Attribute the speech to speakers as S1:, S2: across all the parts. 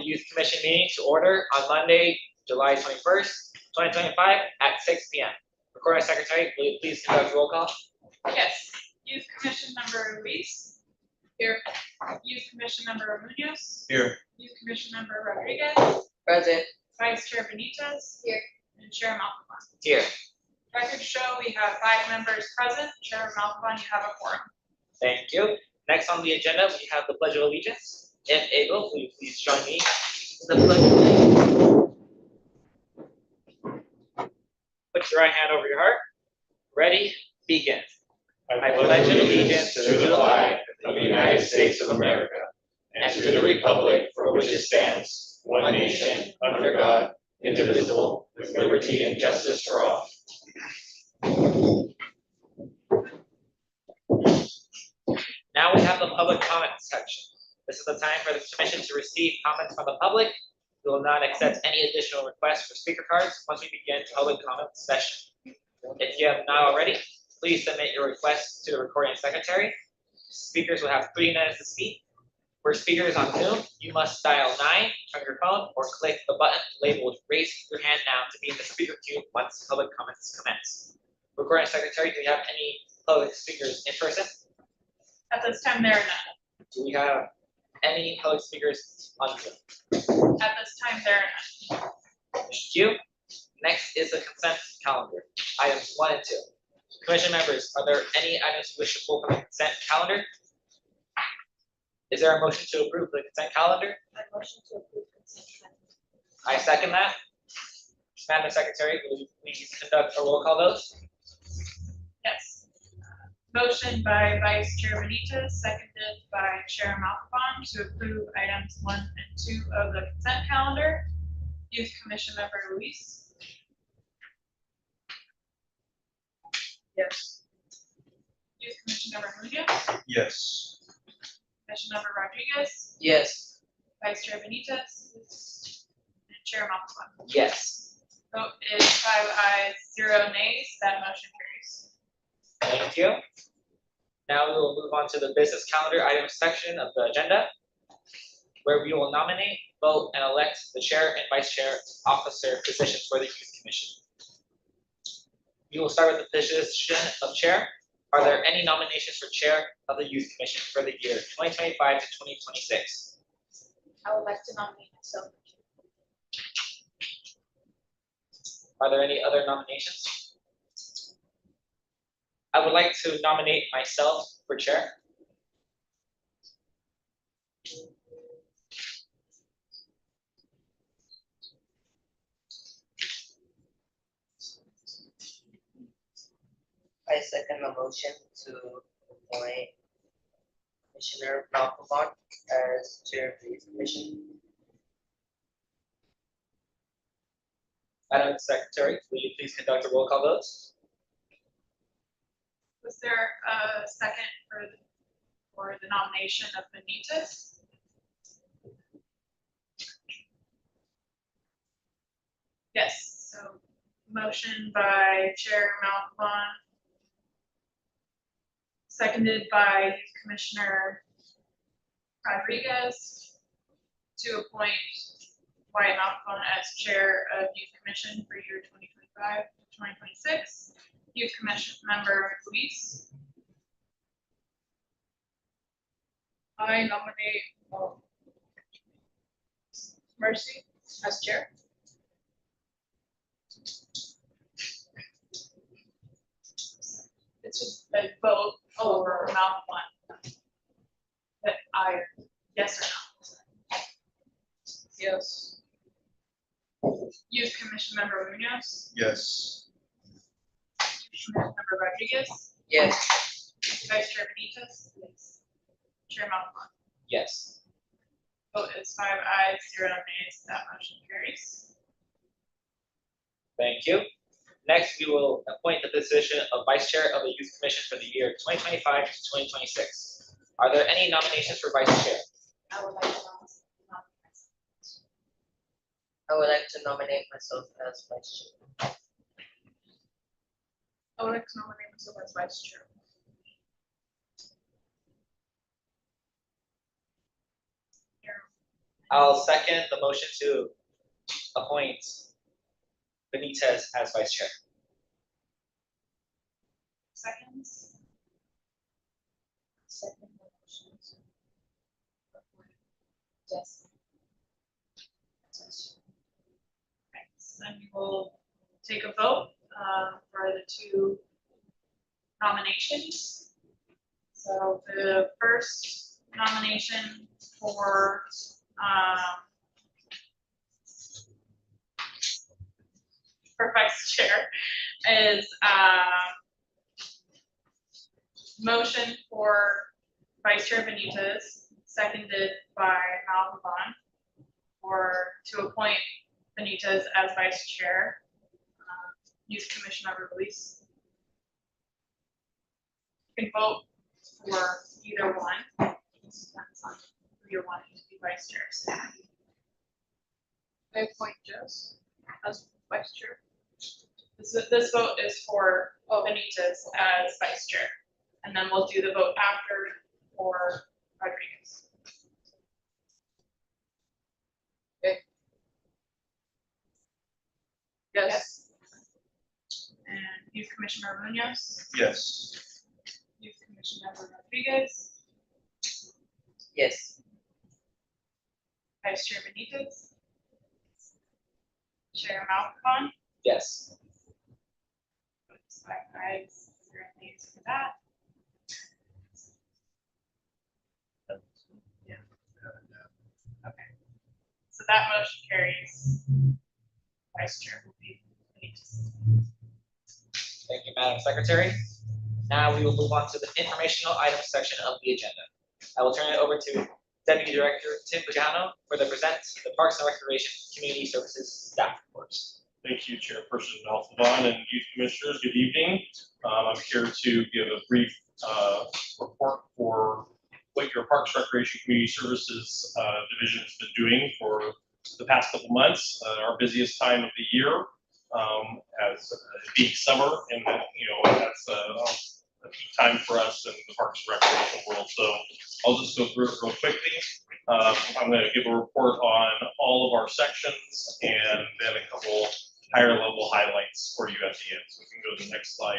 S1: Youth Commission meeting to order on Monday, July 21st, 2025 at 6 p.m. Recording Secretary, will you please conduct roll call?
S2: Yes. Youth Commission Member Luis. Here. Youth Commission Member Munoz.
S3: Here.
S2: Youth Commission Member Rodriguez.
S4: Present.
S2: Vice Chair Benitez.
S4: Here.
S2: And Chair Malpafan.
S1: Here.
S2: Record show we have 5 members present. Chair Malpafan, you have a quorum.
S1: Thank you. Next on the agenda, we have the Pledge of Allegiance. If able, will you please join me in the Pledge of Allegiance? Put your right hand over your heart. Ready? Begin.
S5: I pledge allegiance to the flag of the United States of America and to the republic for which it stands, one nation, under God, indivisible, with liberty and justice for all.
S1: Now we have the public comment section. This is the time for the commission to receive comments from the public. We will not accept any additional requests for speaker cards once we begin public comment session. If you have not already, please submit your requests to the recording secretary. Speakers will have 3 minutes to speak. For speakers on Zoom, you must dial 9 from your phone or click the button labeled raise your hand now to be in the speaker queue once public comments commence. Recording secretary, do we have any public speakers in person?
S2: At this time, there are none.
S1: Do we have any public speakers on Zoom?
S2: At this time, there are none.
S1: Thank you. Next is the consent calendar, items 1 and 2. Commission members, are there any items you wish to pull from the consent calendar? Is there a motion to approve the consent calendar?
S4: I motion to approve consent calendar.
S1: I second that. Madam Secretary, will you please conduct a roll call vote?
S2: Yes. Motion by Vice Chair Benitez, seconded by Chair Malpafan to approve items 1 and 2 of the consent calendar. Youth Commission Member Luis.
S4: Yes.
S2: Youth Commission Member Munoz.
S3: Yes.
S2: Commission Member Rodriguez.
S4: Yes.
S2: Vice Chair Benitez. And Chair Malpafan.
S1: Yes.
S2: Vote is 5 ayes, 0 nays. That motion carries.
S1: Thank you. Now we will move on to the business calendar items section of the agenda, where we will nominate, vote, and elect the chair and vice chair officer positions for the Youth Commission. We will start with the position of chair. Are there any nominations for chair of the Youth Commission for the year 2025 to 2026?
S4: I would like to nominate myself.
S1: Are there any other nominations? I would like to nominate myself for chair.
S4: I second the motion to appoint Commissioner Malpafan as chair of the Youth Commission.
S1: Madam Secretary, will you please conduct a roll call vote?
S2: Was there a second for the nomination of Benitez? Yes, so motion by Chair Malpafan, seconded by Youth Commissioner Rodriguez to appoint Wyatt Malpafan as Chair of Youth Commission for year 2025 to 2026. Youth Commission Member Luis.
S4: I nominate Mercy as chair.
S2: It's just a vote over Malpafan. That I, yes or no?
S4: Yes.
S2: Youth Commission Member Munoz.
S3: Yes.
S2: Member Rodriguez.
S4: Yes.
S2: Vice Chair Benitez. Yes. Chair Malpafan.
S1: Yes.
S2: Vote is 5 ayes, 0 nays. That motion carries.
S1: Thank you. Next, we will appoint the position of vice chair of the Youth Commission for the year 2025 to 2026. Are there any nominations for vice chair?
S4: I would like to nominate myself as vice chair.
S2: I would like to nominate myself as vice chair.
S1: I'll second the motion to appoint Benitez as vice chair.
S2: Seconds.
S3: Second motion to appoint Jesse.
S2: Okay, so then we will take a vote for the two nominations. So the first nomination for vice chair is motion for Vice Chair Benitez, seconded by Malvern, to appoint Benitez as vice chair. Youth Commission Member Luis. You can vote for either one. Depends on who you're wanting to be vice chair. So
S3: I appoint Jess as vice chair.
S2: this vote is for Benitez as vice chair, and then we'll do the vote after for Rodriguez.
S3: Yes.
S2: And Youth Commissioner Munoz,
S5: Yes.
S2: Youth Commissioner Rodriguez,
S4: Yes.
S2: Vice Chair Benitez, Chair Malcolm.
S1: Yes.
S2: Five ayes, 0 nays for that. Yeah. Okay. So that motion carries. Vice Chair will be Benitez.
S1: Thank you, Madam Secretary. Now we will move on to the informational items section of the agenda. I will turn it over to Deputy Director Tim Pagano for the Parks and Recreation Community Services staff reports.
S5: Thank you, Chairperson Alphavon and Youth Commissioners. Good evening. I'm here to give a brief report for what your Parks, Recreation, Community Services division has been doing for the past couple months. Our busiest time of the year, as being summer, and that's a peak time for us in the Parks and Recreation world. So I'll just go through it real quickly. I'm going to give a report on all of our sections and then a couple higher level highlights for you at the end. So we can go to the next slide.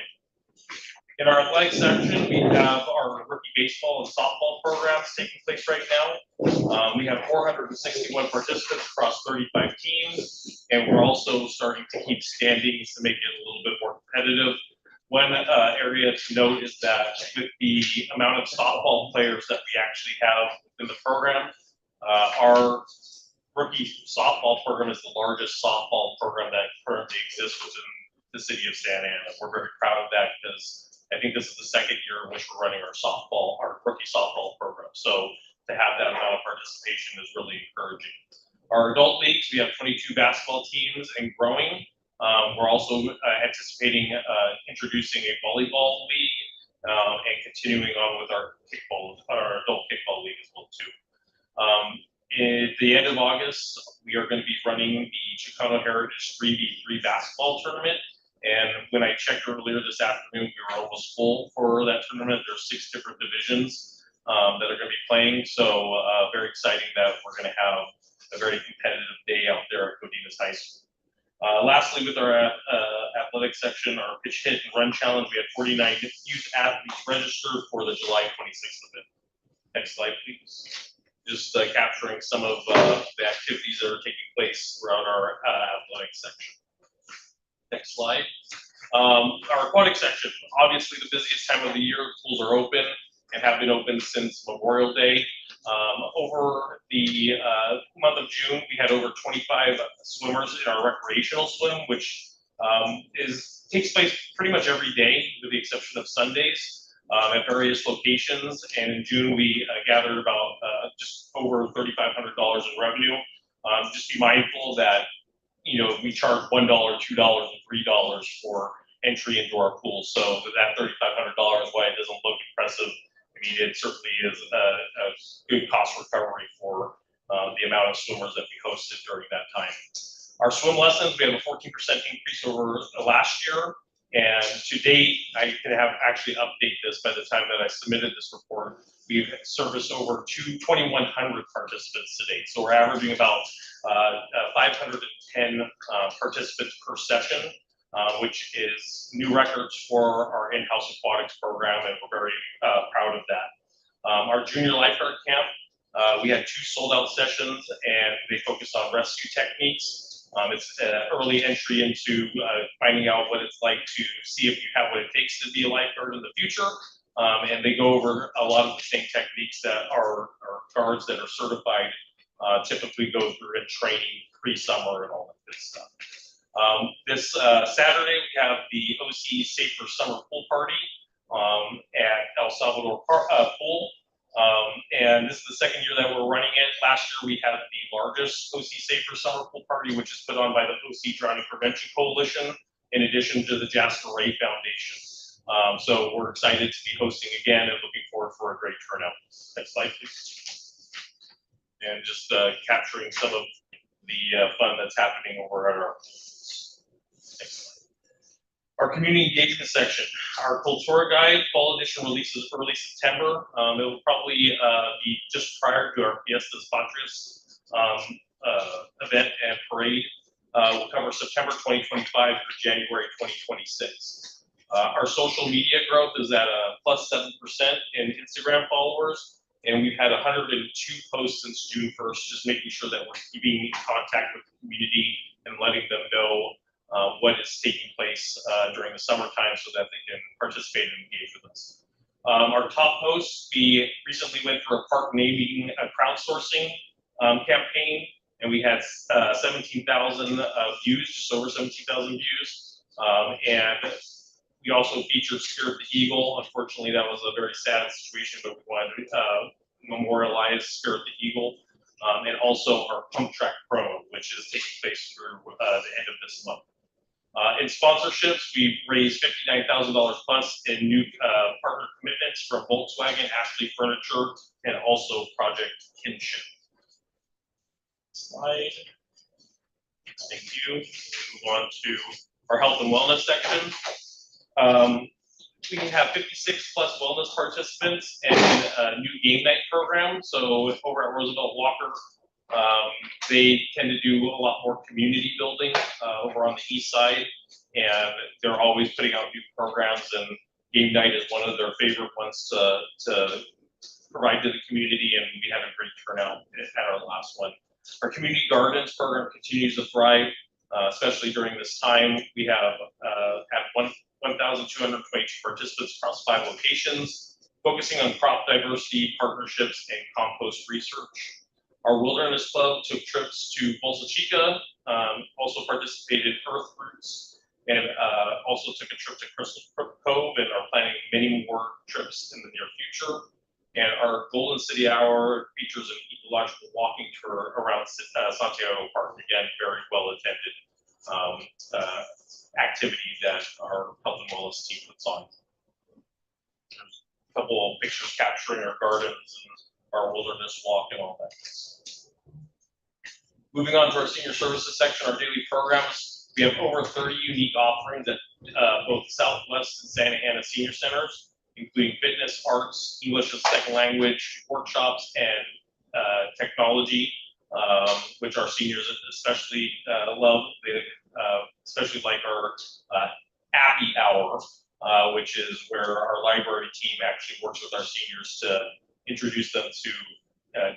S5: In our athletic section, we have our rookie baseball and softball programs taking place right now. We have 461 participants across 35 teams, and we're also starting to keep standings to make it a little bit more competitive. One area to note is that with the amount of softball players that we actually have in the program, our rookie softball program is the largest softball program that currently exists within the city of Santa Ana. We're very proud of that because I think this is the second year in which we're running our rookie softball program. So to have that amount of participation is really encouraging. Our adult leagues, we have 22 basketball teams and growing. We're also anticipating introducing a volleyball league and continuing on with our adult kickball league as well too. At the end of August, we are going to be running the Chicano Heritage 3v3 basketball tournament. And when I checked earlier this afternoon, we were almost full for that tournament. There's 6 different divisions that are going to be playing. So very exciting that we're going to have a very competitive day out there at Godinez High School. Lastly, with our athletic section, our pitch hit and run challenge, we had 49 youth athletes registered for the July 26th event. Next slide, please. Just capturing some of the activities that are taking place throughout our athletic section. Next slide. Our aquatic section, obviously the busiest time of the year. Pools are open and have been open since Memorial Day. Over the month of June, we had over 25 swimmers in our recreational swim, which takes place pretty much every day, with the exception of Sundays, at various locations. And in June, we gathered about just over $3,500 in revenue. Just be mindful that we charge $1, $2, and $3 for entry into our pool. So with that $3,500, why it doesn't look impressive, I mean, it certainly is a good cost recovery for the amount of swimmers that we hosted during that time. Our swim lessons, we have a 14% increase over last year. And to date, I can actually update this by the time that I submitted this report. we've serviced over 2,100 participants to date. So we're averaging about 510 participants per session, which is new records for our in-house aquatics program, and we're very proud of that. Our junior lifeguard camp, we had 2 sold-out sessions, and they focused on rescue techniques. It's early entry into finding out what it's like to see if you have what it takes to be a lifeguard in the future. And they go over a lot of the same techniques that our guards that are certified typically go through in training pre-summer and all that good stuff. This Saturday, we have the OC Safer Summer Pool Party at El Salvador Pool. And this is the second year that we're running it. Last year, we had the largest OC Safer Summer Pool Party, which is put on by the OC Drowning Prevention Coalition, in addition to the Jasper Ray Foundation. So we're excited to be hosting again and looking forward for a great turnout. Next slide, please. And just capturing some of the fun that's happening over at our pools. Next slide. Our community engagement section. Our Cultura Guide fall edition releases early September. It will probably be just prior to our Fiestas Patrias event and parade. We'll cover September 2025 through January 2026. Our social media growth is at a plus 7% in Instagram followers, and we've had 102 posts since June 1st, just making sure that we're keeping in contact with the community and letting them know what is taking place during the summertime so that they can participate and engage with us. Our top posts, we recently went through a park naming crowdsourcing campaign, and we had 17,000 views, just over 17,000 views. And we also featured Spirit the Eagle. Unfortunately, that was a very sad situation, but we wanted to memorialize Spirit the Eagle. And also our Pump Track Pro, which is taking place through the end of this month. In sponsorships, we've raised $59,000 plus in new partner commitments from Volkswagen, Ashley Furniture, and also Project Kinship. Slide. Thank you. Move on to our health and wellness section. We have 56 plus wellness participants and a new game night program. So over at Roosevelt Walker, they tend to do a lot more community building over on the east side, and they're always putting out new programs, and game night is one of their favorite ones to provide to the community, and we had a great turnout at our last one. Our community gardens program continues to thrive, especially during this time. We have had 1,222 participants across 5 locations, focusing on crop diversity, partnerships, and compost research. Our Wilderness Club took trips to Bolsa Chica, also participated in Earth Roots, and also took a trip to Crystal Cove, and are planning many more trips in the near future. And our Golden City Hour features an ecological walking tour around Santiago Park. Again, very well attended activity that our health and wellness team puts on. A couple of pictures capturing our gardens and our wilderness walk and all that. Moving on to our senior services section, our daily programs. We have over 30 unique offerings at both Southwest and Santa Ana Senior Centers, including fitness, arts, English as a second language, workshops, and technology, which our seniors especially love. They especially like our Appy Hour, which is where our library team actually works with our seniors to introduce them to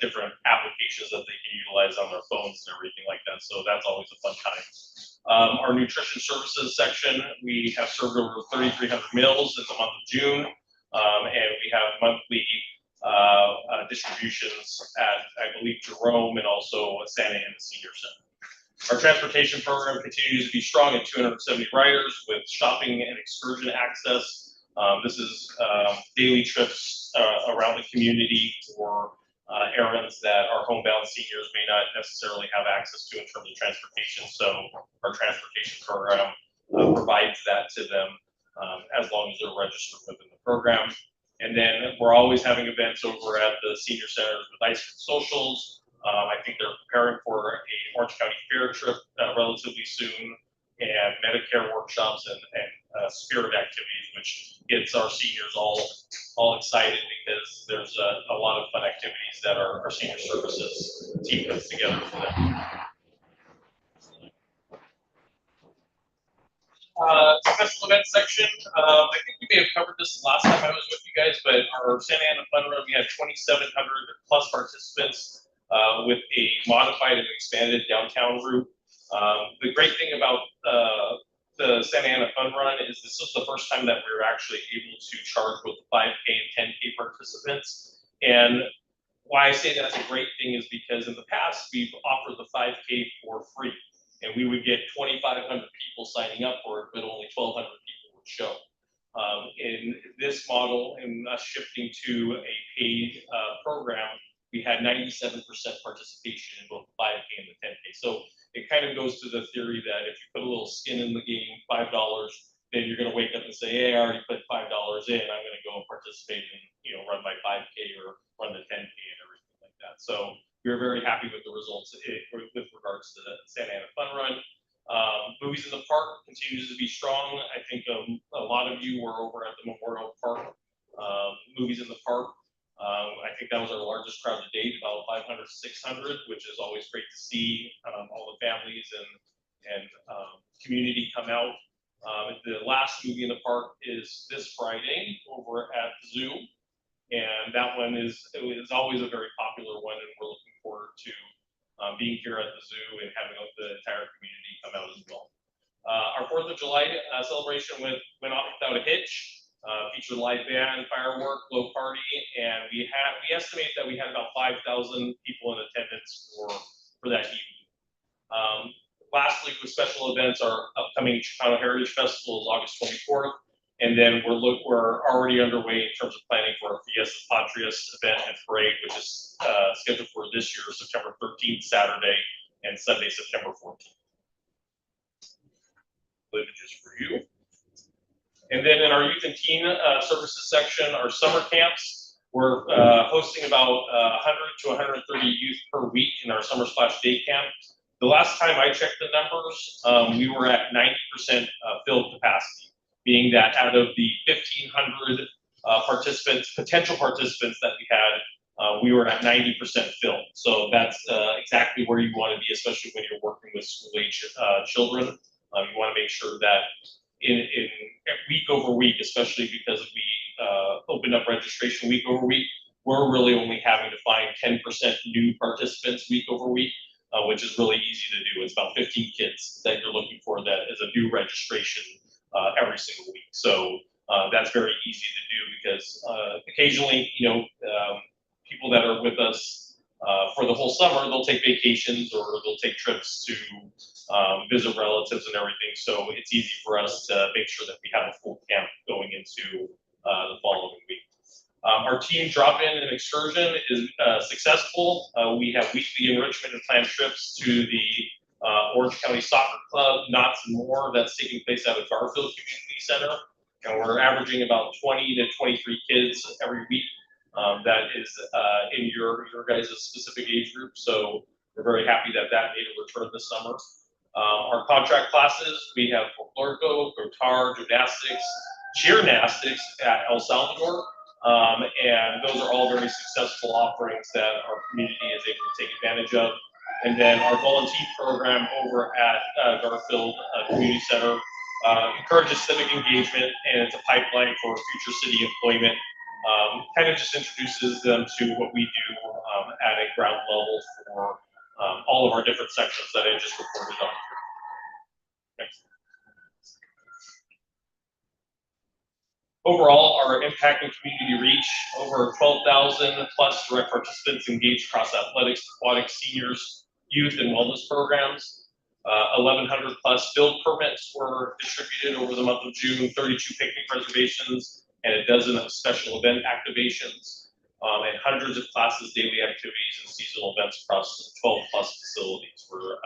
S5: different applications that they can utilize on their phones and everything like that. So that's always a fun time. Our nutrition services section, we have served over 3,300 meals in the month of June, and we have monthly distributions at, I believe, Jerome and also Santa Ana Senior Center. Our transportation program continues to be strong at 270 riders with shopping and excursion access. This is daily trips around the community for errands that our homebound seniors may not necessarily have access to in terms of transportation. So our transportation program provides that to them as long as they're registered within the program. And then we're always having events over at the senior centers with ice cream socials. I think they're preparing for a Orange County Fair trip relatively soon, and Medicare workshops and spirit activities, which gets our seniors all excited because there's a activities that our senior services team puts together for them. Special events section. I think we may have covered this last time I was with you guys, but our Santa Ana Fun Run, we had 2,700 plus participants with a modified and expanded downtown route. The great thing about the Santa Ana Fun Run is this is the first time that we were actually able to charge both 5K and 10K participants. And why I say that's a great thing is because in the past we've offered the 5K for free. And we would get 2,500 people signing up for it, but only 1,200 people would show. In this model, and us shifting to a paid program, we had 97% participation in both the 5K and the 10K. So it kind of goes to the theory that if you put a little skin in the game, $5, then you're going to wake up and say, hey, I already put $5 in. I'm going to go and participate and run my 5K or run the 10K and everything like that. So we were very happy with the results with regards to the Santa Ana Fun Run. Movies in the Park continues to be strong. I think a lot of you were over at the Memorial Park Movies in the Park. I think that was our largest crowd to date, about 500 to 600, which is always great to see all the families and community come out. The last movie in the park is this Friday over at the Zoo. And that one is always a very popular one, and we're looking forward to being here at the zoo and having the entire community come out as well. Our 4th of July celebration went off without a hitch. Featured live band, firework, blow party, and we estimate that we had about 5,000 people in attendance for that evening. Lastly, with special events, our upcoming Chicano Heritage Festival is August 24th. And then we're already underway in terms of planning for our Fiesta Patrias event and parade, which is scheduled for this year, September 13th, Saturday, and Sunday, September 14th. Images for you. And then in our youth and teen services section, our summer camps, we're hosting about 100 to 130 youth per week in our Summer Splash Day Camp. The last time I checked the numbers, we were at 90% filled capacity, being that out of the 1,500 potential participants that we had, we were at 90% filled. So that's exactly where you want to be, especially when you're working with school-age children. You want to make sure that in week over week, especially because we opened up registration week over week, we're really only having to find 10% new participants week over week, which is really easy to do. It's about 15 kids that you're looking for that is a new registration every single week. So that's very easy to do because occasionally, people that are with us for the whole summer, they'll take vacations or they'll take trips to visit relatives and everything. So it's easy for us to make sure that we have a full camp going into the following week. Our team drop-in and excursion is successful. We have weekly enrichment and planned trips to the Orange County Soccer Club, Knots and More, that's taking place out of Garfield Community Center. And we're averaging about 20 to 23 kids every week. That is in your guys' specific age group. So we're very happy that made a return this summer. Our contract classes, we have folklorico, guitar, gymnastics, cheernastics at El Salvador. And those are all very successful offerings that our community is able to take advantage of. And then our volunteer program over at Garfield Community Center encourages civic engagement, and it's a pipeline for future city employment. Kind of just introduces them to what we do at a ground level for all of our different sections that I just reported on here. Next. Overall, our impact and community reach, over 12,000 plus direct participants engaged across athletics, aquatics, seniors, youth, and wellness programs. 1,100 plus field permits were distributed over the month of June, 32 picnic reservations, and a dozen of special event activations, and hundreds of classes, daily activities, and seasonal events across 12 plus facilities were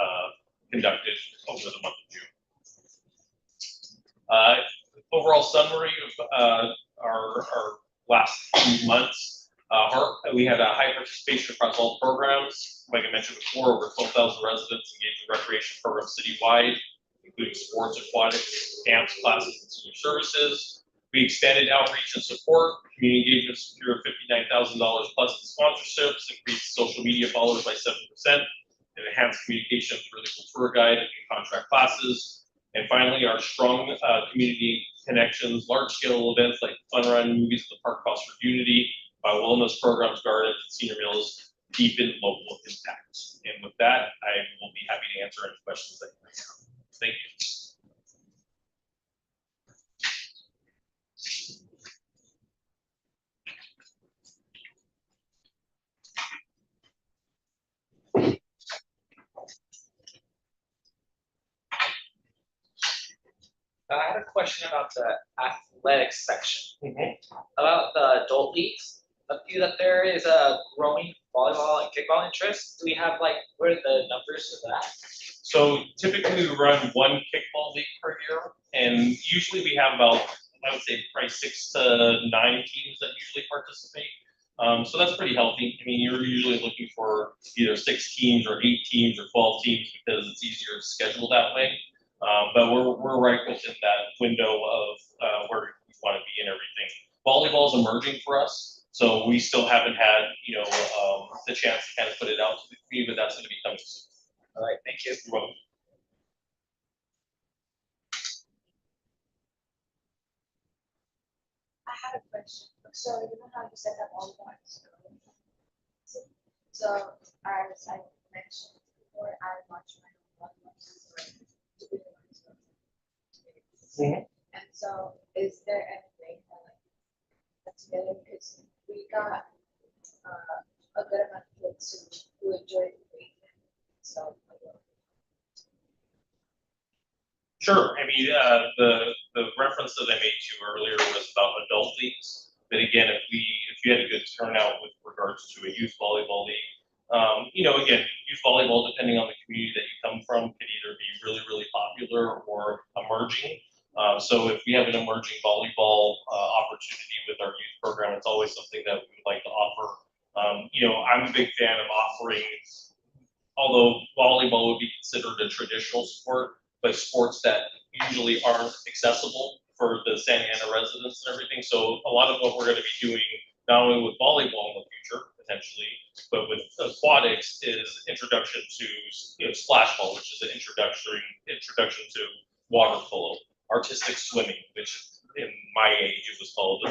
S5: conducted over the month of June. Overall summary of our last few months, we had a high participation across all programs. Like I mentioned before, over 12,000 residents engaged in recreation programs citywide, including sports, aquatics, camps, classes, and senior services. We expanded outreach and support, community engagement secured $59,000 plus in sponsorships, increased social media followers by 7%, and enhanced communication through the tour guide and contract classes. And finally, our strong community connections, large-scale events like Fun Run, Movies in the Park, Foster Unity, wellness programs, gardens, and senior meals, deepen local impact. And with that, I will be happy to answer any questions that you may have. Thank you.
S1: I had a question about the athletics section,
S5: Mhm.
S1: about the adult leagues. A few that there is a growing volleyball and kickball interest. Do we have like, what are the numbers of that?
S5: So typically we run one kickball league per year, and usually we have about, I would say, probably 6 to 9 teams that usually participate. So that's pretty healthy. I mean, you're usually looking for either 6 teams or 8 teams or 12 teams because it's easier to schedule that way. But we're right within that window of where we want to be and everything. Volleyball is emerging for us, so we still haven't had the chance to kind of put it out to the community, but that's going to be coming soon.
S1: All right, thank you.
S5: You're welcome.
S3: I had a question. So you know how you set up all the ones? So as I mentioned before, I watch my own ones to be
S5: Mhm.
S3: And so is there any way that like that's together because we got a good amount of kids who enjoy the weekend. So
S5: Sure. I mean, the reference that I made to earlier was about adult leagues. But again, if you had a good turnout with regards to a youth volleyball league, again, youth volleyball, depending on the community that you come from, could either be really, really popular or emerging. So if we have an emerging volleyball opportunity with our youth program, it's always something that we would like to offer. I'm a big fan of offering, although volleyball would be considered a traditional sport, but sports that usually aren't accessible for the Santa Ana residents and everything. So a lot of what we're going to be doing, not only with volleyball in the future, potentially, but with aquatics is introduction to splash ball, which is an introduction to water polo, artistic swimming, which in my age it was called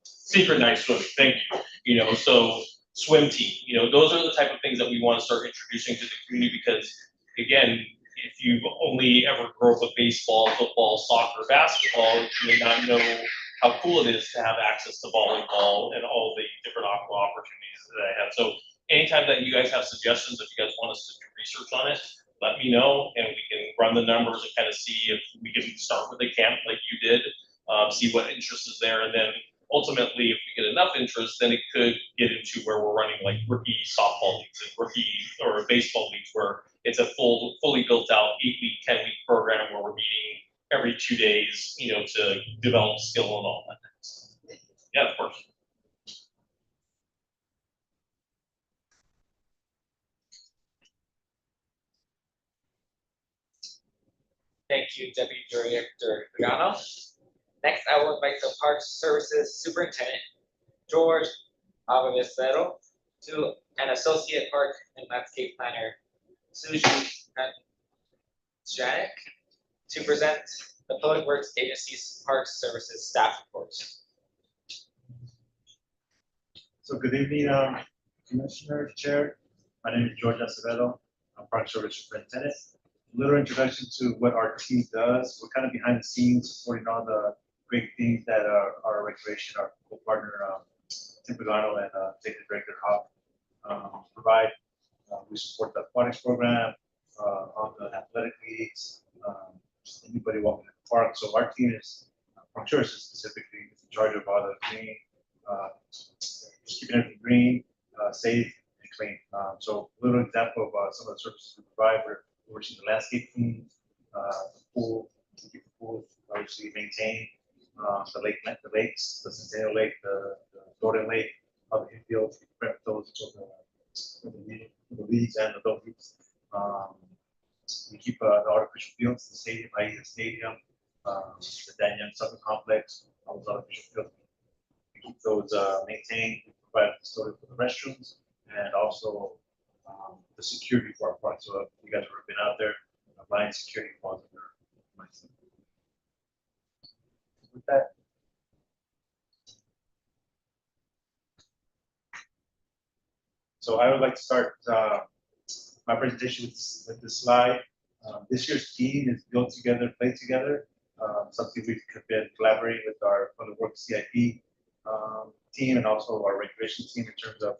S5: synchronized swimming. Thank you. So swim team, those are the type of things that we want to start introducing to the community because, again, if you only ever grew up with baseball, football, soccer, basketball, you may not know how cool it is to have access to volleyball and all the different aqua opportunities that I have. So anytime that you guys have suggestions, if you guys want us to do research on it, let me know and we can run the numbers and kind of see if we can start with a camp like you did, see what interest is there, and then ultimately, if we get enough interest, then it could get into where we're running like rookie softball leagues and rookie or baseball leagues where it's a fully built out 8-week, 10-week program where we're meeting every 2 days, to develop skill and all that. Yeah, of course.
S1: Thank you, Deputy Director Pagano. Next, I will invite the Park Services Superintendent, George Avavesero, to an Associate Park and Landscape Planner, Suji Janik, to present the Public Works Agency's Park Services staff reports.
S6: So good evening, Commissioner, Chair. My name is George Acevedo. I'm Park Service Superintendent. A little introduction to what our team does. We're kind of behind the scenes supporting all the great things that our recreation, our co-partner, Tim Pagano and Executive Director Hop provide. We support the aquatics program, on the athletic leagues, anybody walking in the park. So our team is, Park Services specifically, is in charge of all the green, just keeping everything green, safe, and clean. So a little example of some of the services we provide. We're overseeing the landscape clean, the pool, to keep the pool obviously maintained, the lakes, the Centennial Lake, the Golden Lake, other infields, we prep those for the leagues and the adult leagues. We keep the artificial fields, the stadium, i.e. the stadium, the Daniel Soccer Complex, all those artificial fields. We keep those maintained, we provide storage for the restrooms, and also the security for our park. So if you guys have ever been out there, Lion Security falls under my team. With that. So I would like to start my presentation with this slide. This year's theme is Build Together, Play Together. Something we've been collaborating with our Public Works CIP team and also our recreation team in terms of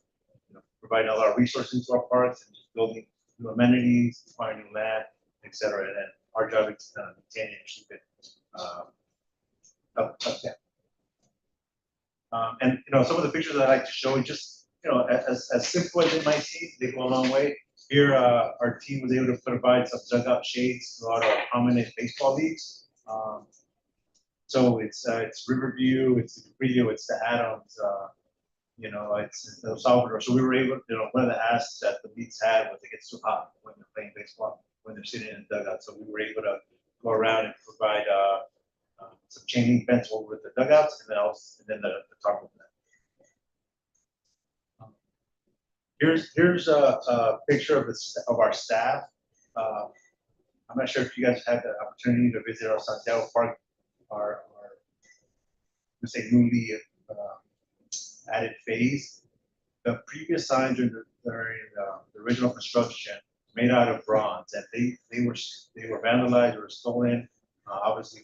S6: providing a lot of resources into our parks and just building new amenities, acquiring new land, etc. And then our job is to maintain and keep it up there. And some of the pictures I like to show you, just as simple as it might seem, they go a long way. Here, our team was able to provide some dugout shades throughout our prominent baseball leagues. So it's Riverview, it's the Caprillo, it's the Adams, it's El Salvador. So we were able, one of the asks that the leagues had was it gets too hot when they're playing baseball, when they're sitting in the dugout. So we were able to go around and provide some chain link fence over the dugouts, and then the top of that. Here's a picture of our staff. I'm not sure if you guys had the opportunity to visit our Santiago Park, our let's say newly added phase. The previous signs during the original construction made out of bronze, and they were vandalized or stolen, obviously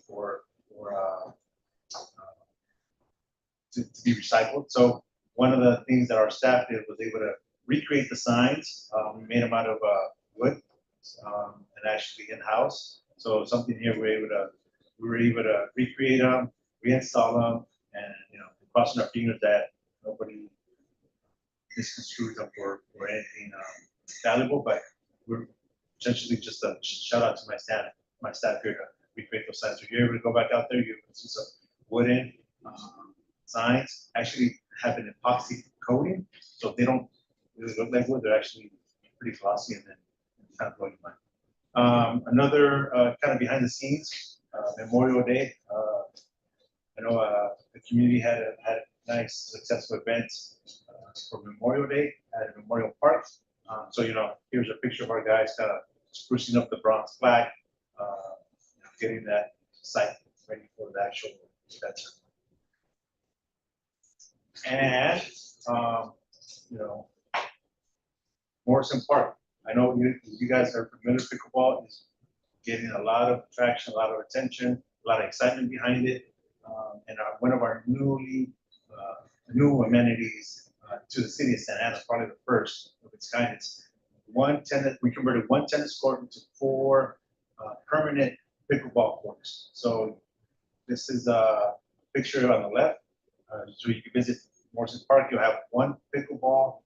S6: to be recycled. So one of the things that our staff did was able to recreate the signs. We made them out of wood and actually in-house. So something here we were able to recreate them, reinstall them, and crossing our fingers that nobody misconstrued them for anything valuable. But we're essentially just a shout out to my staff here to recreate those signs. So you're able to go back out there, you can see some wooden signs actually have an epoxy coating, so they don't really look like wood. They're actually pretty glossy and then kind of blow your mind. Another kind of behind the scenes, Memorial Day. I know the community had a nice successful event for Memorial Day at Memorial Park. So here's a picture of our guys kind of sprucing up the bronze flag, getting that site ready for the actual event. And Morrison Park. I know you guys are familiar with pickleball. Is getting a lot of traction, a lot of attention, a lot of excitement behind it. And one of our new amenities to the city of Santa Ana, probably the first of its kind. It's we converted one tennis court into 4 permanent pickleball courts. So this is a picture on the left. So you can visit Morrison Park. You'll have one pickleball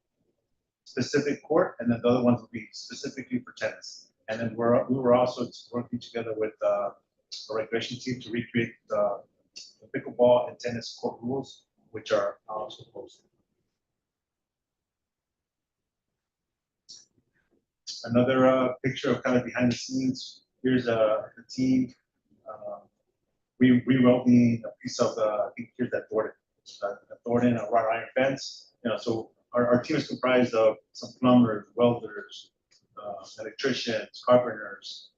S6: specific court, and then the other ones will be specifically for tennis. And then we were also working together with the recreation team to recreate the pickleball and tennis court rules, which are also posted. Another picture of kind of behind the scenes. Here's the team. We rewrote a piece of I think here's that Thornton, a wrought iron fence. So our team is comprised of some plumbers, welders, electricians, carpenters,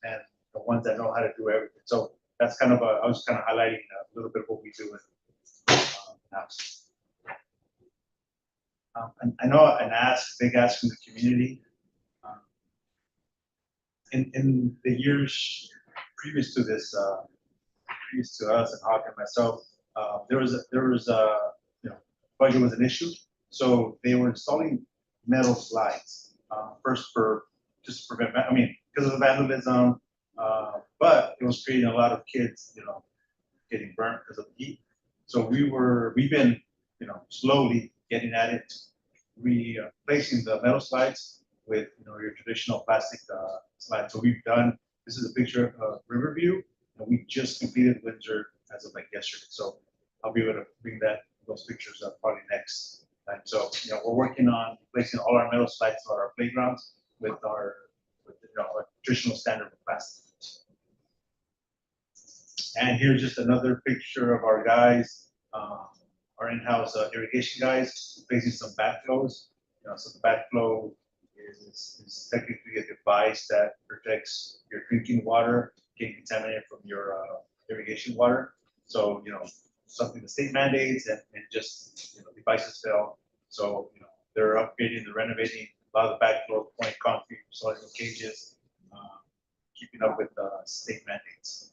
S6: and the ones that know how to do everything. So that's kind of I was kind of highlighting a little bit of what we do in house. And I know big ask from the community. In the years previous to this, previous to us and Hawk and myself, budget was an issue. So they were installing metal slides first just to prevent, because of the vandalism, but it was creating a lot of kids, getting burnt because of the heat. So we've been, slowly getting at it, replacing the metal slides with, your traditional plastic slides. So this is a picture of Riverview, and we just completed Windsor as of yesterday. So I'll be able to bring those pictures up probably next time. So, we're working on replacing all our metal slides on our playgrounds with our traditional standard of plastic. And here's just another picture of our guys, our in-house irrigation guys facing some backflows. So the backflow is technically a device that protects your drinking water getting contaminated from your irrigation water. So, something the state mandates and just, devices fail. So, they're upgrading, they're renovating a lot of the backflow, pouring concrete, soil cages, keeping up with state mandates.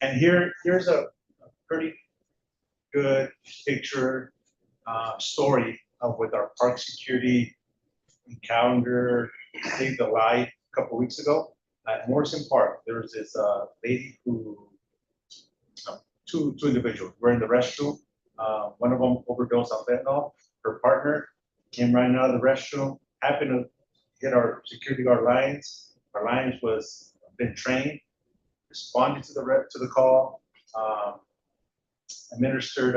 S6: And here's a pretty good picture, story of with our park security calendar saved a life a couple weeks ago at Morrison Park. There was this lady who, two individuals were in the restroom. One of them overdosed on fentanyl. Her partner came running out of the restroom, happened to hit our security guard Lyons. Our Lyons was been trained, responded to the call, administered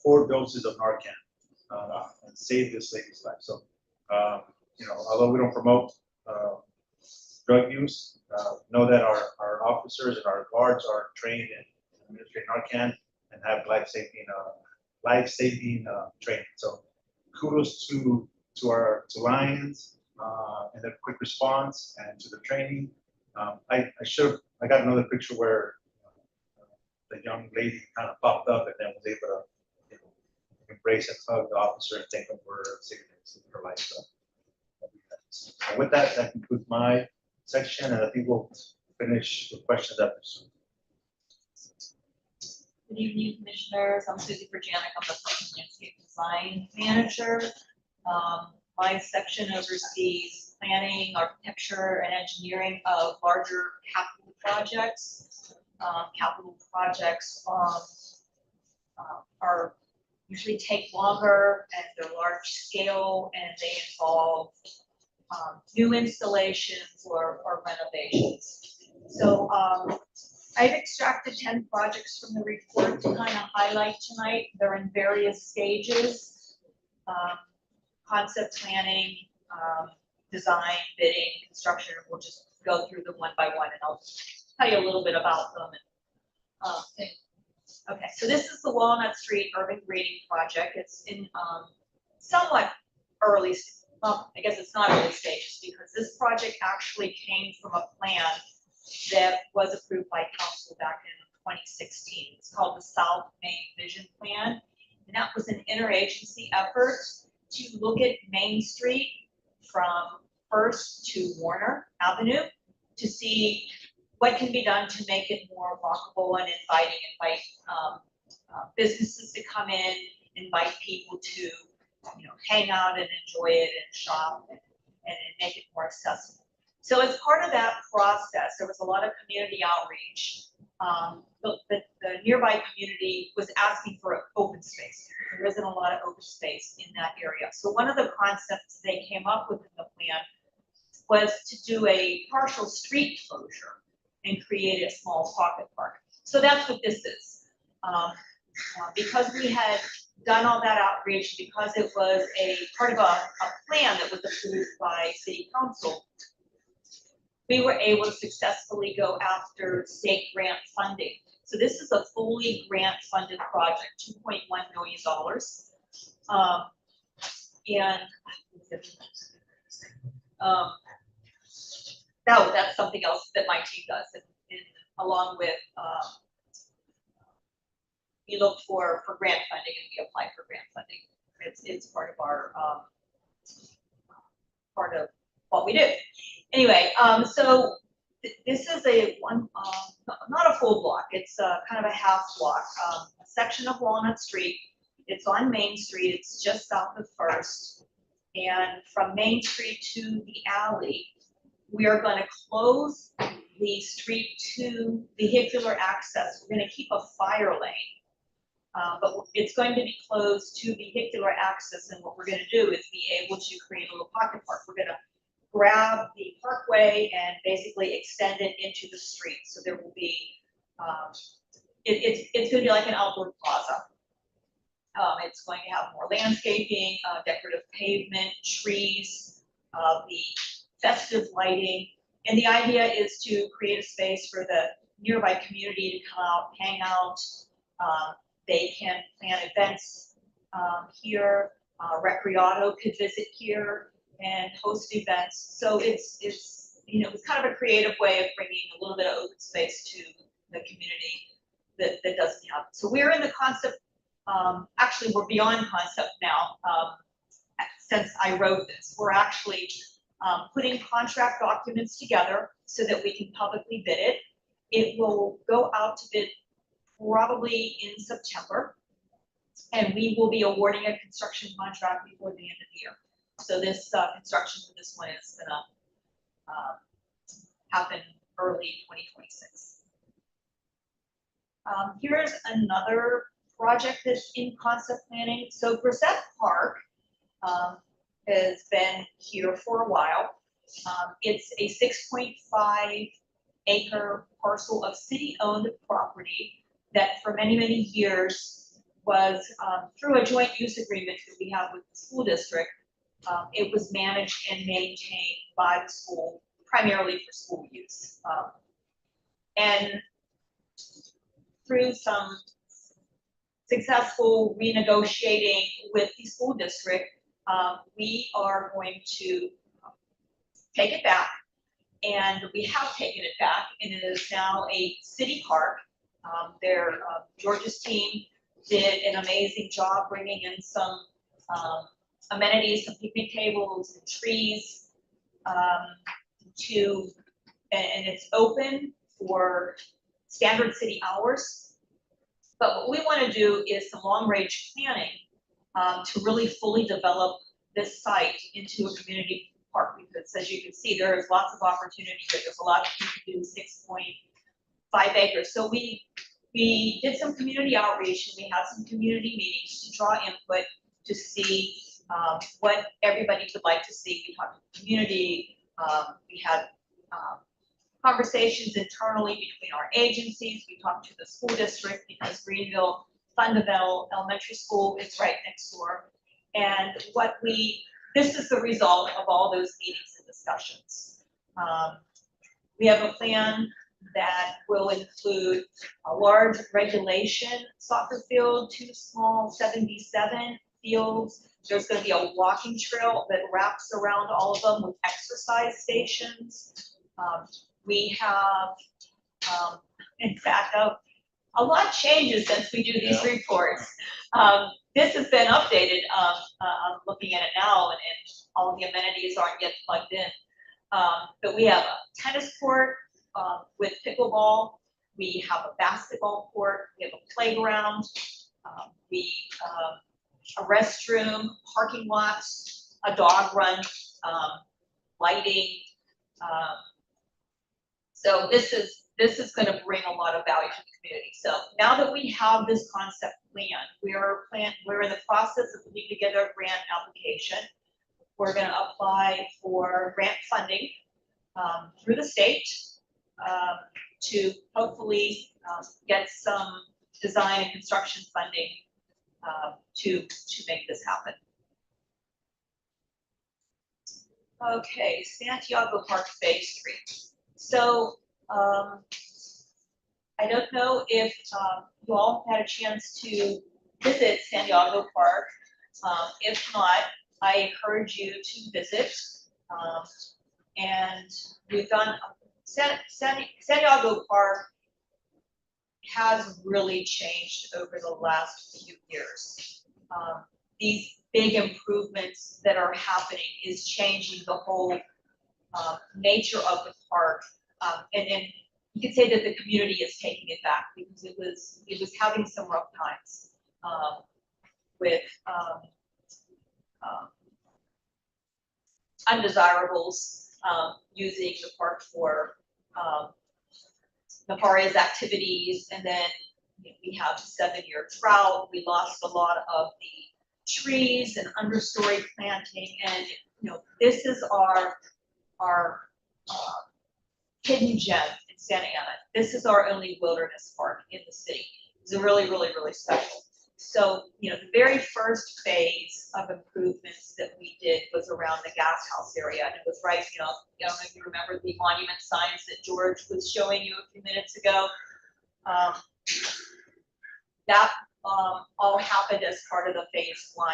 S6: 4 doses of Narcan, and saved this lady's life. So, although we don't promote drug use, know that our officers and our guards are trained in administering Narcan and have life-saving training. So, kudos to Lions and their quick response and to the training. I got another picture where the young lady kind of popped up and then was able to embrace and hug the officer and thank him for saving her life. So with that concludes my section, and I think we'll finish the questions after soon.
S7: Good evening, Commissioners. I'm Susie Perjanik. I'm the Parks and Landscape Design Manager. My section oversees planning, architecture, and engineering of larger capital projects. Capital projects are usually take longer and they're large scale and they involve new installations or renovations. So I've extracted 10 projects from the report to kind of highlight tonight. They're in various stages: concept planning, design, bidding, construction. We'll just go through them one by one, and I'll tell you a little bit about them. Okay, so this is the Walnut Street Urban Grading Project. It's in somewhat early, well, I guess it's not early stages because this project actually came from a plan that was approved by council back in 2016. It's called the South Main Vision Plan, and that was an interagency effort to look at Main Street from First to Warner Avenue to see what can be done to make it more walkable and inviting, invite businesses to come in, invite people to, hang out and enjoy it and shop and make it more accessible. So as part of that process, there was a lot of community outreach. The nearby community was asking for open space. There isn't a lot of open space in that area. So one of the concepts they came up with in the plan was to do a partial street closure and create a small pocket park. So that's what this is. Because we had done all that outreach, because it was a part of a plan that was approved by City Council, we were able to successfully go after state grant funding. So this is a fully grant funded project, $2.1 million. That's something else that my team does, and along with we look for grant funding and we apply for grant funding. It's part of our part of what we do. Anyway, so this is a one, not a full block. It's kind of a half block, a section of Walnut Street. It's on Main Street. It's just south of First, and from Main Street to the alley, we are going to close the street to vehicular access. We're going to keep a fire lane, but it's going to be closed to vehicular access. And what we're going to do is be able to create a little pocket park. We're going to grab the parkway and basically extend it into the street. So there will be, it's going to be like an outdoor plaza. It's going to have more landscaping, decorative pavement, trees, the festive lighting. And the idea is to create a space for the nearby community to come out, hang out. They can plan events here. Recreato could visit here and host events. So it's it's kind of a creative way of bringing a little bit of open space to the community that doesn't have. So we're in the concept. Actually, we're beyond concept now. Since I wrote this, we're actually putting contract documents together so that we can publicly bid it. It will go out to bid probably in September, and we will be awarding a construction contract before the end of the year. So this construction for this one is gonna happen early 2026. Here's another project that's in concept planning. So Brissett Park has been here for a while. It's a 6.5 acre parcel of city-owned property that for many, many years was through a joint use agreement that we have with the school district. It was managed and maintained by the school, primarily for school use. And through some successful renegotiating with the school district, we are going to take it back, and we have taken it back, and it is now a city park. George's team did an amazing job bringing in some amenities, some picnic tables and trees, and it's open for standard city hours. But what we want to do is some long-range planning to really fully develop this site into a community park, because as you can see, there is lots of opportunity here. There's a lot of people do 6.5 acres. So we did some community outreach, and we had some community meetings to draw input to see what everybody would like to see. We talked to the community. We had conversations internally between our agencies. We talked to the school district because Greenville Fundamental Elementary School is right next door. And this is the result of all those meetings and discussions. We have a plan that will include a large regulation soccer field, 2 small 77 fields. There's going to be a walking trail that wraps around all of them with exercise stations. We have, in fact, a lot changes since we do these reports. This has been updated. I'm looking at it now, and all the amenities aren't yet plugged in. But we have a tennis court with pickleball. We have a basketball court. We have a playground. A restroom, parking lots, a dog run, lighting. So this is going to bring a lot of value to the community. So now that we have this concept plan, we're in the process of putting together a grant application. We're going to apply for grant funding through the state to hopefully get some design and construction funding to make this happen. Okay, Santiago Park Phase 3. So I don't know if you all had a chance to visit Santiago Park. If not, I encourage you to visit. And we've done Santiago Park has really changed over the last few years. These big improvements that are happening is changing the whole nature of the park. And you could say that the community is taking it back because it was having some rough times with undesirables using the park for nefarious activities. And then we have 7-year drought. We lost a lot of the trees and understory planting. And this is our hidden gem in Santa Ana. This is our only wilderness park in the city. It's really, really, really special. So, you know, the very first phase of improvements that we did was around the gas house area, and it was right, I don't know if you remember the monument signs that George was showing you a few minutes ago. That all happened as part of the phase 1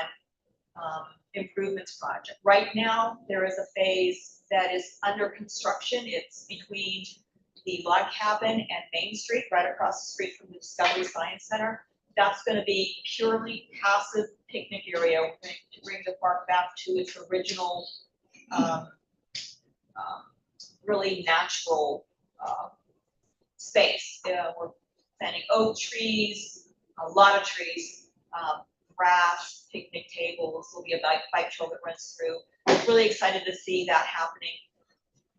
S7: improvements project. Right now, there is a phase that is under construction. It's between the log cabin and Main Street, right across the street from the Discovery Science Center. That's going to be purely passive picnic area. We're going to bring the park back to its original, really natural space. We're planting oak trees, a lot of trees, grass, picnic tables. There'll be a bike trail that runs through. I'm really excited to see that happening.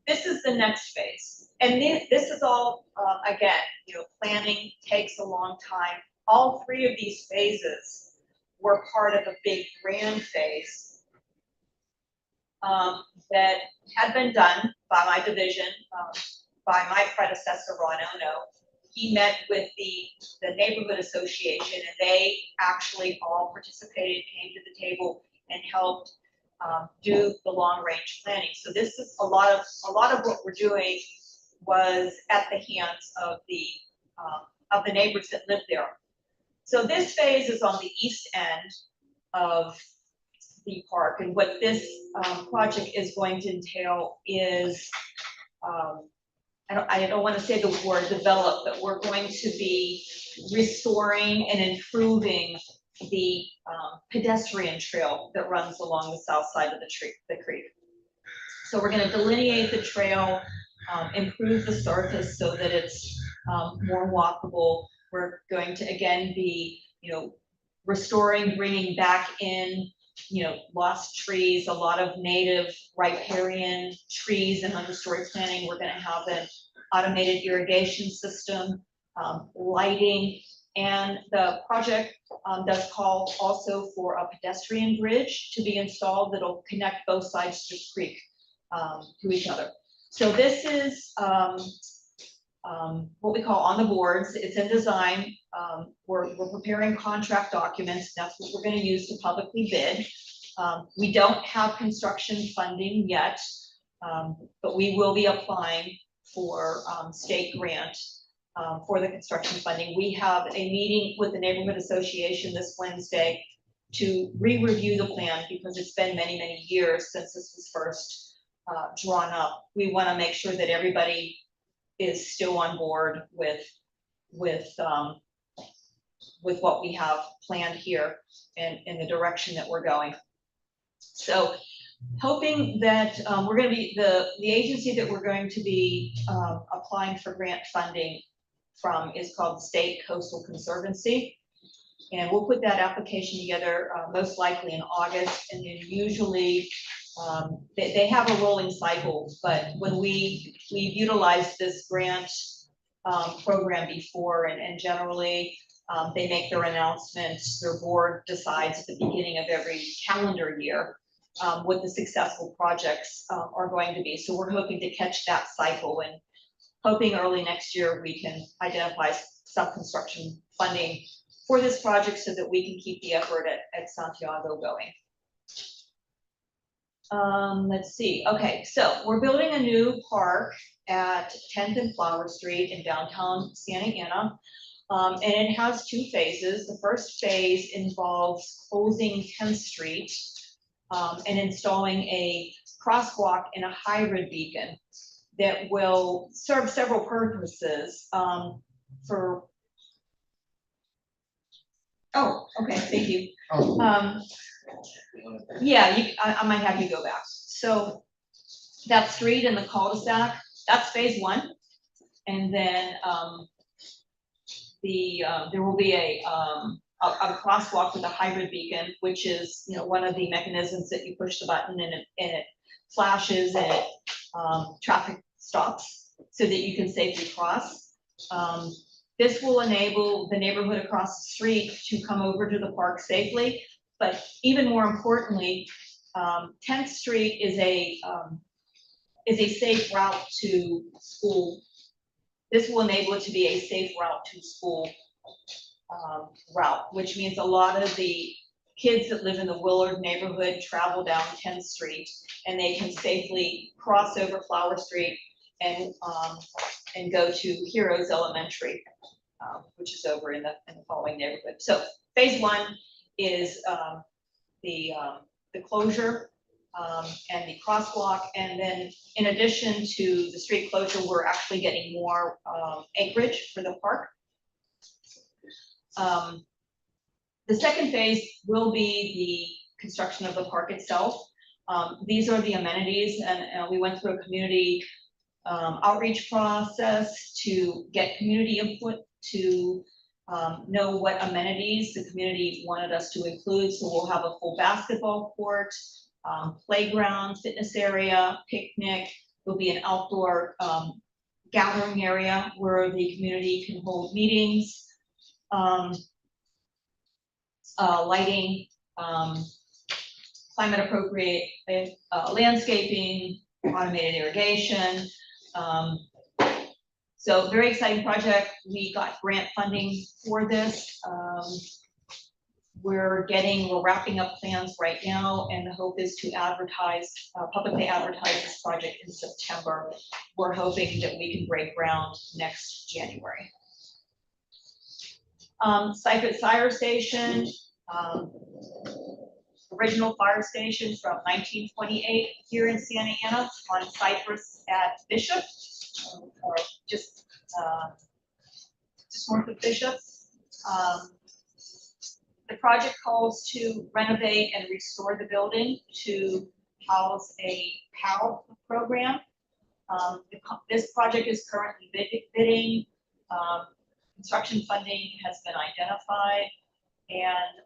S7: This is the next phase. And this is all, again, planning takes a long time. All 3 of these phases were part of a big grand phase that had been done by my division, by my predecessor, Ron Ono. He met with the neighborhood association, and they actually all participated, came to the table, and helped do the long range planning. So this is a lot of what we're doing was at the hands of the neighbors that live there. So this phase is on the east end of the park, and what this project is going to entail is, I don't want to say the word develop, but we're going to be restoring and improving the pedestrian trail that runs along the south side of the creek. So we're going to delineate the trail, improve the surface so that it's more walkable. We're going to again be, restoring, bringing back in, lost trees, a lot of native riparian trees and understory planting. We're going to have an automated irrigation system, lighting, and the project does call also for a pedestrian bridge to be installed that'll connect both sides of the creek to each other. So this is what we call on the boards. It's in design. We're preparing contract documents. That's what we're going to use to publicly bid. We don't have construction funding yet, but we will be applying for state grant for the construction funding. We have a meeting with the neighborhood association this Wednesday to re-review the plan because it's been many, many years since this was first drawn up. We want to make sure that everybody is still on board with what we have planned here and in the direction that we're going. So hoping that we're going to be the agency that we're going to be applying for grant funding from is called the State Coastal Conservancy. And we'll put that application together most likely in August, and then usually they have a rolling cycle, but when we've utilized this grant program before, and generally they make their announcements, their board decides at the beginning of every calendar year what the successful projects are going to be. So we're hoping to catch that cycle and hoping early next year we can identify some construction funding for this project so that we can keep the effort at Santiago going. Let's see. Okay, so we're building a new park at 10th and Flower Street in downtown Santa Ana. And it has 2 phases. The first phase involves closing 10th Street and installing a crosswalk and a hybrid beacon that will serve several purposes oh, okay, thank you. Yeah, I might have you go back. So that street and the cul-de-sac, that's phase 1. And then there will be a crosswalk with a hybrid beacon, which is one of the mechanisms that you push the button and it flashes and it traffic stops so that you can safely cross. This will enable the neighborhood across the street to come over to the park safely. But even more importantly, 10th Street is a safe route to school. This will enable it to be a safe route to school route, which means a lot of the kids that live in the Willard neighborhood travel down 10th Street, and they can safely cross over Flower Street and go to Heroes Elementary, which is over in the following neighborhood. So phase one is the closure and the crosswalk, and then in addition to the street closure, we're actually getting more acreage for the park. The second phase will be the construction of the park itself. These are the amenities, and we went through a community outreach process to get community input to know what amenities the community wanted us to include. So we'll have a full basketball court, playground, fitness area, picnic. There'll be an outdoor gathering area where the community can hold meetings. Lighting, climate appropriate landscaping, automated irrigation. So very exciting project. We got grant funding for this. We're wrapping up plans right now, and the hope is to publicly advertise this project in September. We're hoping that we can break ground next January. Cypress Fire Station, original fire station from 1928 here in Santa Ana on Cypress at Bishop, or just north of Bishop. The project calls to renovate and restore the building to house a PAL program. This project is currently bidding. Construction funding has been identified, and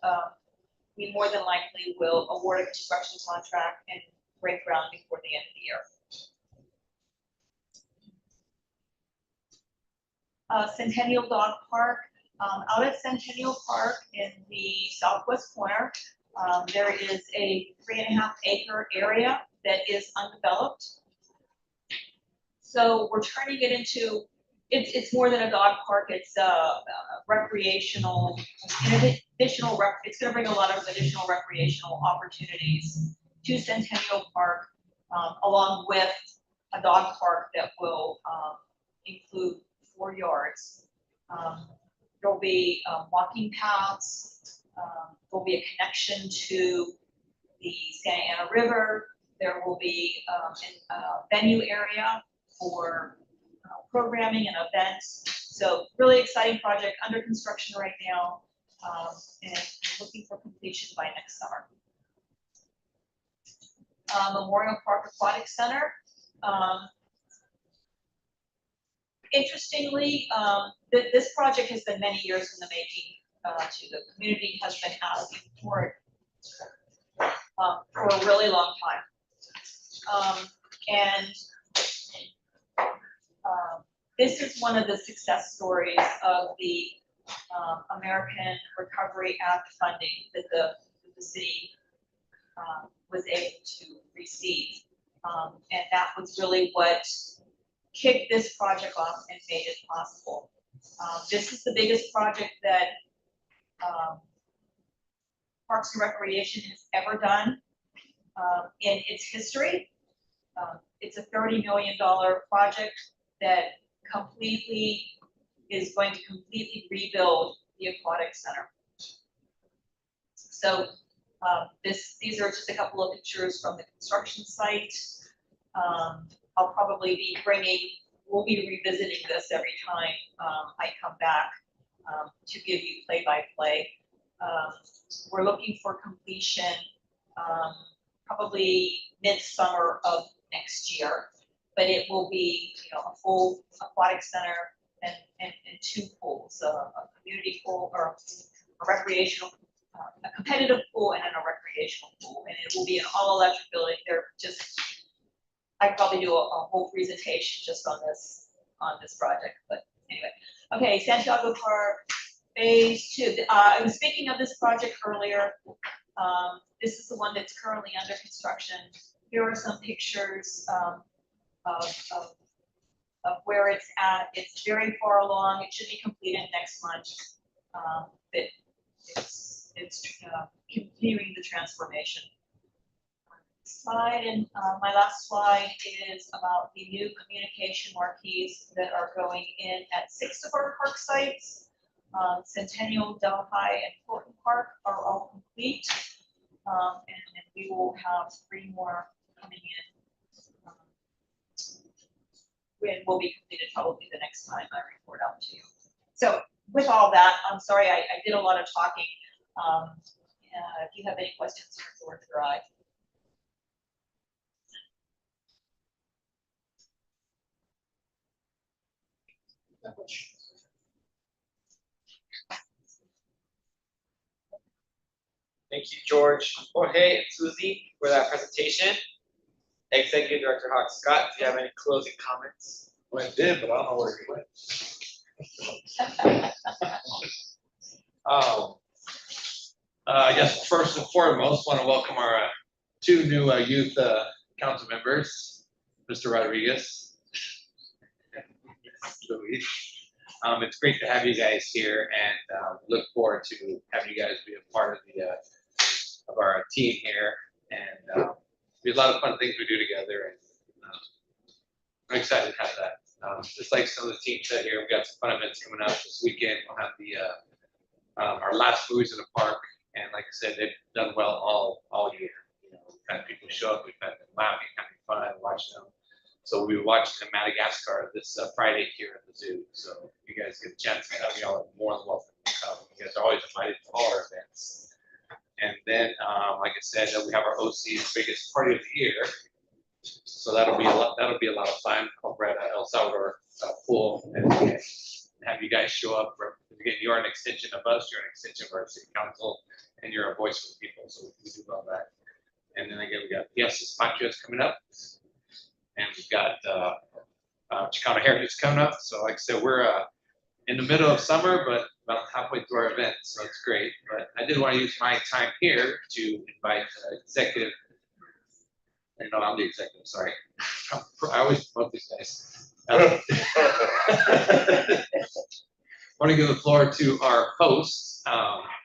S7: we more than likely will award a construction contract and break ground before the end of the year. Centennial Dog Park. Out at Centennial Park in the southwest corner, there is a 3.5 acre area that is undeveloped. So we're turning it into, it's more than a dog park, it's a recreational, it's gonna bring a lot of additional recreational opportunities to Centennial Park, along with a dog park that will include 4 yards. There'll be walking paths, there'll be a connection to the Santa Ana River. There will be a venue area for programming and events. So really exciting project under construction right now, and looking for completion by next summer. Memorial Park Aquatic Center. Interestingly, this project has been many years in the making. The community has been asking for it for a really long time. This is one of the success stories of the American Recovery Act funding that the city was able to receive. And that was really what kicked this project off and made it possible. This is the biggest project that Parks and Recreation has ever done in its history. It's a $30 million project that is going to completely rebuild the aquatic center. So these are just a couple of pictures from the construction site. I'll probably be we'll be revisiting this every time I come back to give you play-by-play. We're looking for completion probably mid-summer of next year, but it will be, a full aquatic center and 2 pools, a community pool or a recreational, a competitive pool and a recreational pool, and it will be an all-electric building. I could probably do a whole presentation just on this project, but anyway. Okay, Santiago Park Phase 2. I was speaking of this project earlier. This is the one that's currently under construction. Here are some pictures of where it's at. It's very far along. It should be completed next month. that it's continuing the transformation. Slide, and my last slide is about the new communication marquees that are going in at 6 of our park sites. Centennial, Delphi, and Thornton Park are all complete. And then we will have 3 more coming in. It will be completed probably the next time I report out to you. So with all that, I'm sorry, I did a lot of talking. If you have any questions for George or I.
S1: Thank you, George, Jorge, and Susie for that presentation. Executive Director Hawk Scott, do you have any closing comments?
S5: Well, I did, but I don't know where he went. I guess first and foremost, want to welcome our 2 new youth council members, Mr. Rodriguez. It's great to have you guys here, and look forward to having you guys be a part of our team here, and be a lot of fun things we do together, and I'm excited to have that. Just like some of the teams said here, we've got some fun events coming up this weekend. We'll have our last Movies in the Park, and like I said, they've done well all year. You know, we've had people show up, we've had them laughing, having fun, watching them. So we watched in Madagascar this Friday here at the zoo. So if you guys get a chance to come, y'all are more than welcome to come. You guys are always invited to all our events. And then, like I said, we have our OC's biggest party of the year. So that'll be a lot of fun over at El Salvador pool, and have you guys show up. Again, you're an extension of us, you're an extension of our city council, and you're a voice for the people. So we do love that. And then again, we got Fiestas Patrias coming up. And we've got Chicano Heritage coming up. So like I said, we're in the middle of summer, but about halfway through our event, so it's great. But I did want to use my time here to invite executive, no, I'm the executive, sorry. I always promote these guys. I want to give the floor to our host.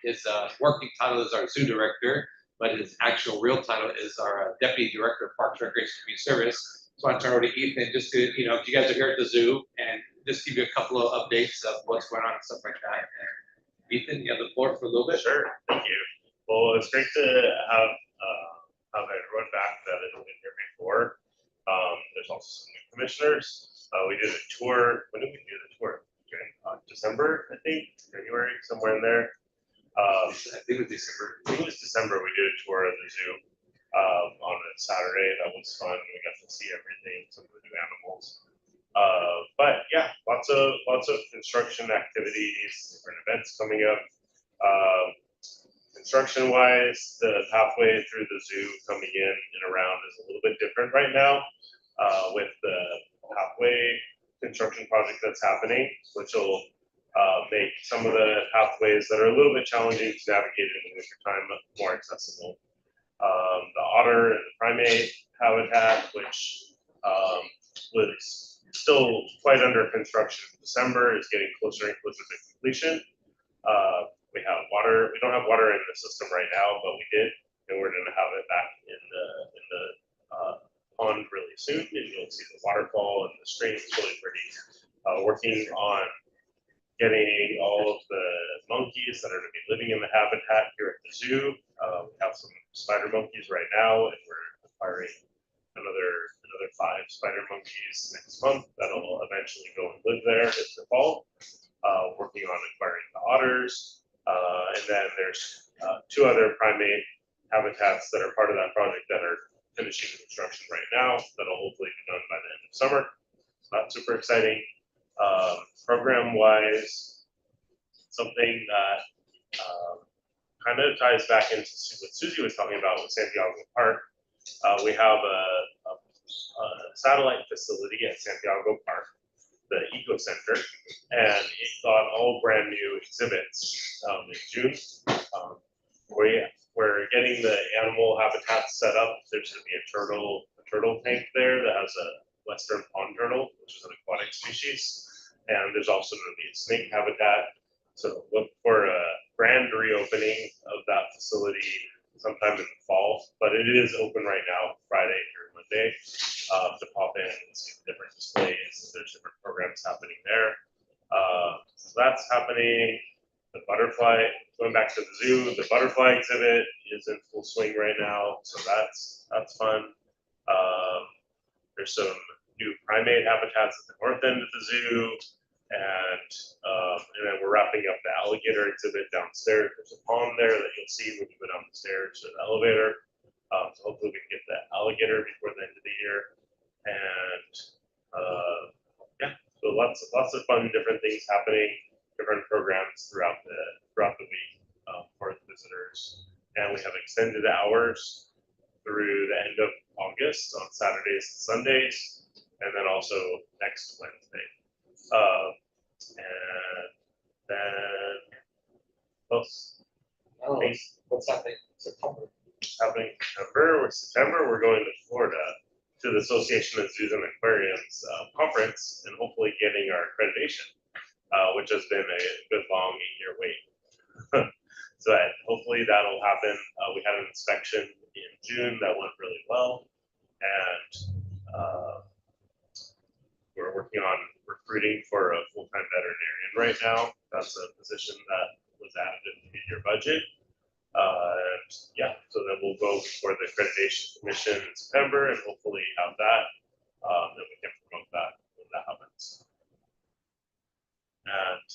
S5: His working title is our zoo director, but his actual real title is our deputy director of Parks, Recreation, and Community Service. So I want to turn over to Ethan just to, if you guys are here at the zoo, and just give you a couple of updates of what's going on and stuff like that. And Ethan, you have the floor for a little bit.
S8: Sure, thank you. Well, it's great to have everyone back that has been here before. There's also some new commissioners. We did a tour. When did we do the tour? December, I think, January, somewhere in there.
S5: I think it was December.
S8: I think it was December. We did a tour of the zoo on a Saturday. That was fun. We got to see everything, some of the new animals. But yeah, lots of construction activities, different events coming up. Construction wise, the pathway through the zoo coming in and around is a little bit different right now with the pathway construction project that's happening, which will make some of the pathways that are a little bit challenging to navigate in the wintertime more accessible. The otter and the primate habitat, which was still quite under construction in December, is getting closer and closer to completion. We have water. We don't have water in the system right now, but we did, and we're going to have it back in the pond really soon. And you'll see the waterfall and the stream is really pretty. Working on getting all of the monkeys that are going to be living in the habitat here at the zoo. We have some spider monkeys right now, and we're acquiring another 5 spider monkeys next month that'll eventually go and live there in the fall. Working on acquiring the otters. And then there's 2 other primate habitats that are part of that project that are finishing construction right now that'll hopefully be done by the end of summer. So that's super exciting. Program wise, something that kind of ties back into what Susie was talking about with Santiago Park. We have a satellite facility at Santiago Park, the Eco Center, and it got all brand new exhibits in June. We're getting the animal habitat set up. There's going to be a turtle tank there that has a western pond turtle, which is an aquatic species, and there's also going to be a snake habitat. So look for a grand reopening of that facility sometime in the fall, but it is open right now, Friday through Monday, to pop in and see the different displays. There's different programs happening there. So that's happening. The butterfly, going back to the zoo, the butterfly exhibit is in full swing right now, so that's fun. There's some new primate habitats at the north end of the zoo, and then we're wrapping up the alligator exhibit downstairs. There's a pond there that you'll see when you go down the stairs to the elevator. So hopefully we can get the alligator before the end of the year, and yeah, so lots of fun, different things happening, different programs throughout the week for the visitors, and we have extended hours through the end of August on Saturdays and Sundays, and then also next Wednesday. And then
S1: What's happening? September.
S8: happening in September, we're going to Florida to the Association of Zoos and Aquariums conference, and hopefully getting our accreditation, which has been a good long 8-year wait. So hopefully that'll happen. We had an inspection in June that went really well, and we're working on recruiting for a full-time veterinarian right now. That's a position that was added in your budget. And yeah, so then we'll go for the accreditation commission in September and hopefully have that. Then we can promote that when that happens. And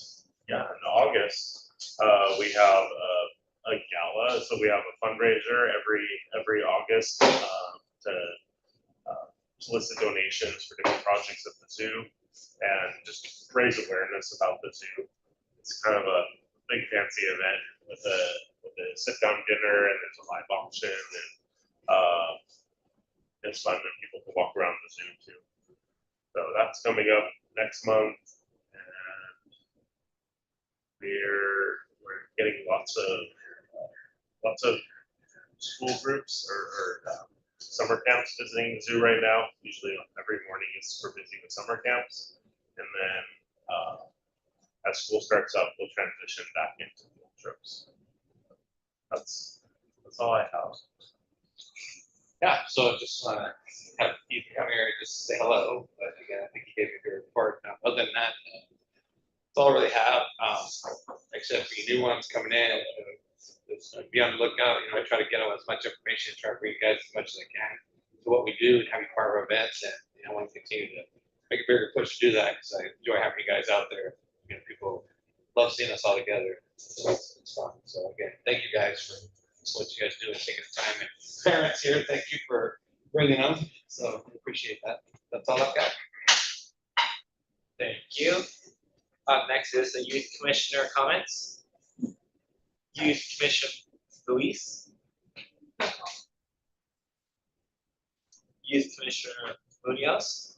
S8: yeah, in August, we have a gala. So we have a fundraiser every August to solicit donations for different projects at the zoo and just raise awareness about the zoo. It's kind of a big fancy event with a sit-down dinner, and there's a live auction, and it's fun, and people can walk around the zoo too. So that's coming up next month, and we're getting lots of school groups or summer camps visiting the zoo right now. Usually every morning is we're busy with summer camps, and then as school starts up, we'll transition back into field trips. That's all I have.
S5: Yeah, so just want to have you come here and just say hello, but again, I think you gave me a good report. Other than that, that's all I really have, except for your new ones coming in. Just be on the lookout. I try to get out as much information, try to bring you guys as much as I can to what we do and having part of our events, and I want to continue to make a bigger push to do that because I enjoy having you guys out there. People love seeing us all together. So it's fun. So again, thank you guys for what you guys do and taking the time. And parents here, thank you for bringing them. So I appreciate that. That's all I've got.
S1: Thank you. Up next is the youth commissioner comments. Youth Commissioner Luis. Youth Commissioner Munoz.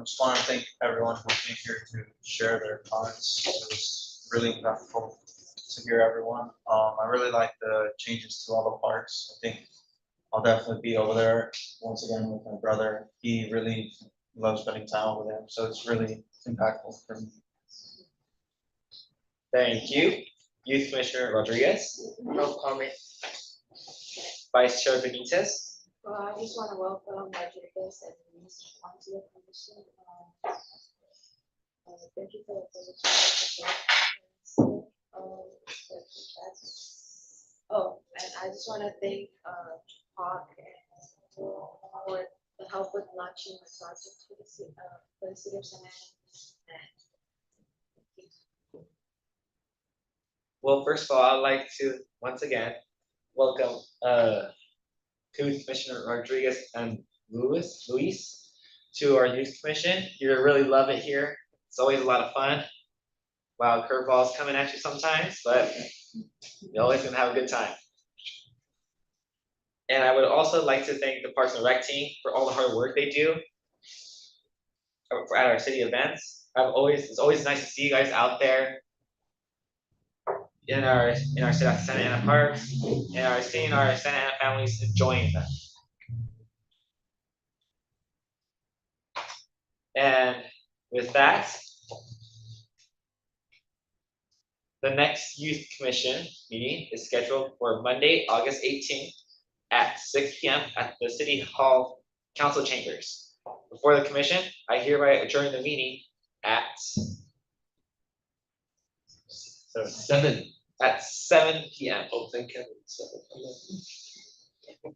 S9: Just want to thank everyone who came here to share their comments. It was really impactful to hear everyone. I really like the changes to all the parks. I think I'll definitely be over there once again with my brother. He really loves spending time over there, so it's really impactful for me.
S1: Thank you. Youth Commissioner Rodriguez.
S4: No comment.
S1: Vice Chair Benitez.
S3: Well, I just want to welcome Rodriguez and Luis onto the commission. Thank you for the and I just want to thank Hawk and for the help with launching the project for the city of San Ana.
S1: Well, first of all, I'd like to once again welcome Commissioner Rodriguez and Luis to our youth commission. You'll really love it here. It's always a lot of fun. Wow, curveballs coming at you sometimes, but you're always gonna have a good time. And I would also like to thank the Parks and Rec team for all the hard work they do at our city events. It's always nice to see you guys out there in our Santa Ana parks, and seeing our Santa Ana families enjoying them. And with that, The next youth commission meeting is scheduled for Monday, August 18th at 6 p.m. at the City Hall Council Chambers. Before the commission, I hereby adjourn the meeting at 7 p.m.
S5: Oh, thank Kevin. 7 p.m.